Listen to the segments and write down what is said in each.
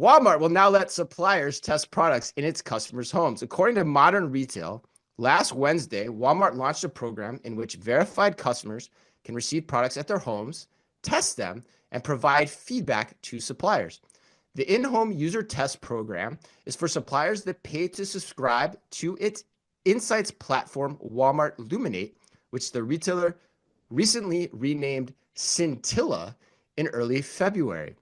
Walmart will now let suppliers test products in its customers' homes. According to Modern Retail, last Wednesday, Walmart launched a program in which verified customers can receive products at their homes, test them, and provide feedback to suppliers. The in-home user test program is for suppliers that pay to subscribe to its insights platform, Walmart Luminate, which the retailer recently renamed Scintilla in early February.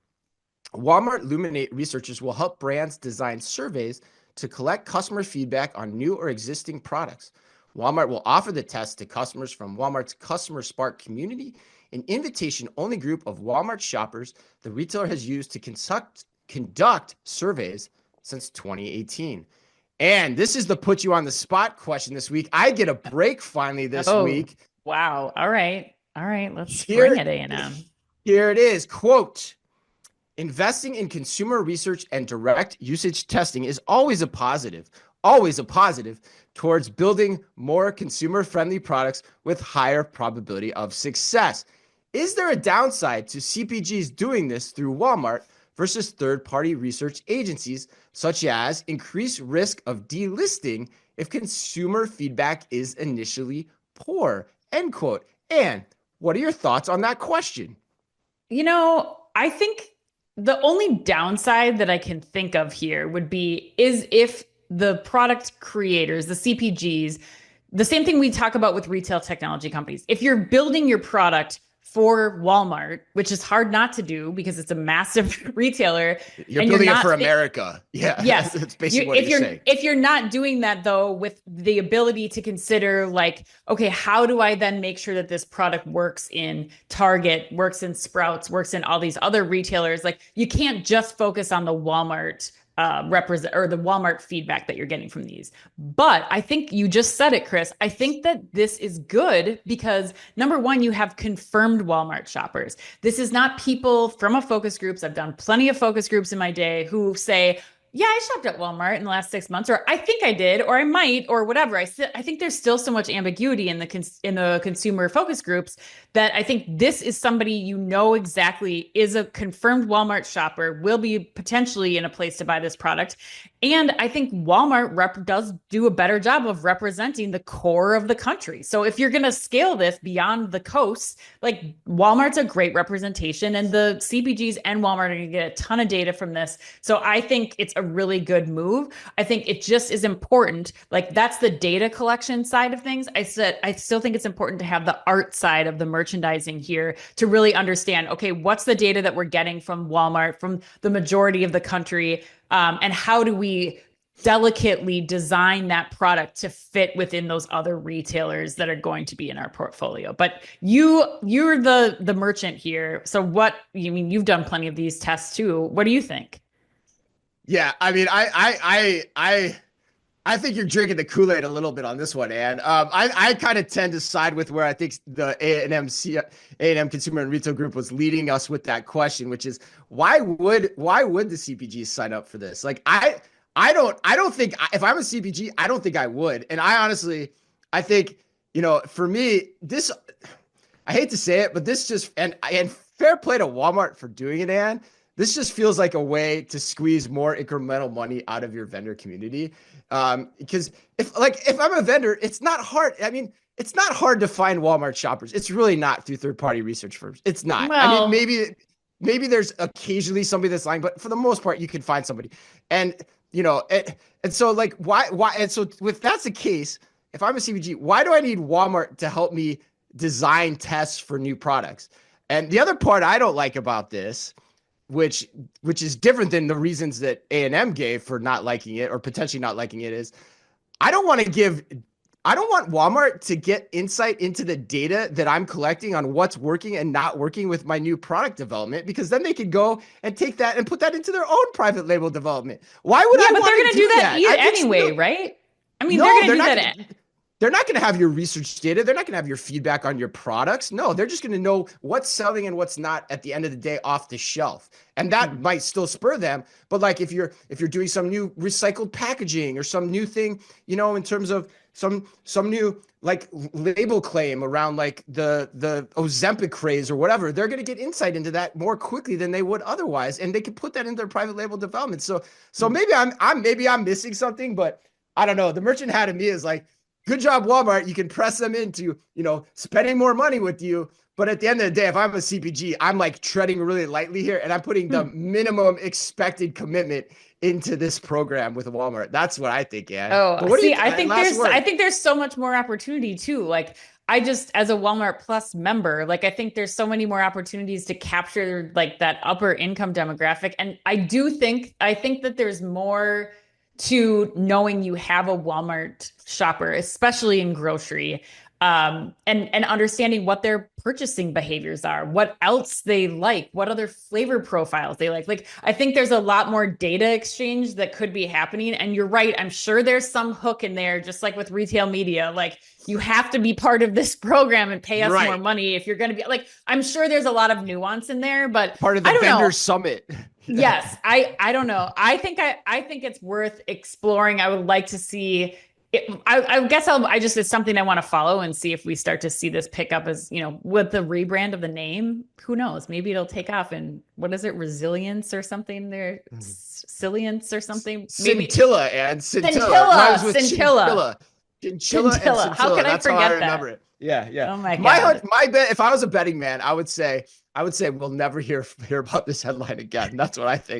Walmart Luminate researchers will help brands design surveys to collect customer feedback on new or existing products. Walmart will offer the test to customers from Walmart's Customer Spark community, an invitation-only group of Walmart shoppers the retailer has used to conduct surveys since 2018. And this is the put you on the spot question this week. I get a break finally this week. Wow. All right. Let's bring it, A&M. Here it is. Quote, investing in consumer research and direct usage testing is always a positive towards building more consumer-friendly products with higher probability of success. Is there a downside to CPGs doing this through Walmart versus third-party research agencies, such as increased risk of delisting if consumer feedback is initially poor? End quote. And what are your thoughts on that question? I think the only downside that I can think of here would be is if the product creators, the CPGs, the same thing we talk about with retail technology companies. If you're building your product for Walmart, which is hard not to do because it's a massive retailer. You're building it for America. Yeah. Yes. That's basically what you're saying. If you're not doing that, though, with the ability to consider like, okay, how do I then make sure that this product works in Target, works in Sprouts, works in all these other retailers? Like, you can't just focus on the Walmart represent or the Walmart feedback that you're getting from these. But I think you just said it, Chris. I think that this is good because number one, you have confirmed Walmart shoppers. This is not people from a focus groups. I've done plenty of focus groups in my day who say, yeah, I shopped at Walmart in the last 6 months, or I think I did, or I might, or whatever. I think there's still so much ambiguity in the consumer focus groups that I think this is somebody exactly is a confirmed Walmart shopper, will be potentially in a place to buy this product. And I think Walmart does do a better job of representing the core of the country. So if you're going to scale this beyond the coast, like Walmart's a great representation, and the CPGs and Walmart are going to get a ton of data from this. So I think it's a really good move. I think it just is important. Like, that's the data collection side of things. I still think it's important to have the art side of the merchandising here to really understand, okay, what's the data that we're getting from Walmart, from the majority of the country, and how do we delicately design that product to fit within those other retailers that are going to be in our portfolio. But you're the merchant here. So you've done plenty of these tests too. What do you think? Yeah, I mean, I think you're drinking the Kool-Aid a little bit on this one, Ann. I kind of tend to side with where I think the A&M Consumer and Retail Group was leading us with that question, which is why would the CPGs sign up for this? Like, I don't think, if I'm a CPG, I don't think I would. And I think, for me, this, I hate to say it, but this just, and fair play to Walmart for doing it, Ann. This just feels like a way to squeeze more incremental money out of your vendor community. Because if I'm a vendor, it's not hard. I mean, it's not hard to find Walmart shoppers. It's really not through third-party research firms. It's not. Well, I mean, maybe there's occasionally somebody that's lying, but for the most part, you can find somebody. And so like why? And so if that's the case, if I'm a CPG, why do I need Walmart to help me design tests for new products? And the other part I don't like about this, which is different than the reasons that A&M gave for not liking it or potentially not liking it, is I don't want Walmart to get insight into the data that I'm collecting on what's working and not working with my new product development, because then they could go and take that and put that into their own private label development. Why would I want to do that? But they're going to do that anyway, right? I mean, they're going to do that. they're not going to have your research data. They're not going to have your feedback on your products. No, they're just going to know what's selling and what's not at the end of the day off the shelf. And that might still spur them. But like if you're doing some new recycled packaging or some new thing, you know, in terms of some new like label claim around like the Ozempic craze or whatever, they're going to get insight into that more quickly than they would otherwise, and they can put that in their private label development. So maybe I'm missing something, but I don't know. The merchant hat in me is like, good job, Walmart. You can press them into, you know, spending more money with you. But at the end of the day, if I'm a CPG, I'm like treading really lightly here, and I'm putting the minimum expected commitment into this program with Walmart. That's what I think, yeah. Oh, but what see, do you, I think there's so much more opportunity too. Like I just, as a Walmart Plus member, like I think there's so many more opportunities to capture like that upper income demographic. And I think that there's more to knowing you have a Walmart shopper, especially in grocery, and understanding what their purchasing behaviors are, what else they like, what other flavor profiles they like. Like, I think there's a lot more data exchange that could be happening. And you're right. I'm sure there's some hook in there, just like with retail media. Like, you have to be part of this program and pay us more money if you're going to be like, I'm sure there's a lot of nuance in there, but part of the vendor summit. Yes. I don't know. I think it's worth exploring. I would like to see it. I guess it's something I want to follow and see if we start to see this pick up as, you know, with the rebrand of the name, who knows, maybe it'll take off. And what is it? Resilience or something there? Silience or something. Maybe Scintilla and Scintilla. Scintilla. How can I forget that? Remember it. Yeah. Oh my God. My bet, if I was a betting man, I would say we'll never hear about this headline again. That's what I think.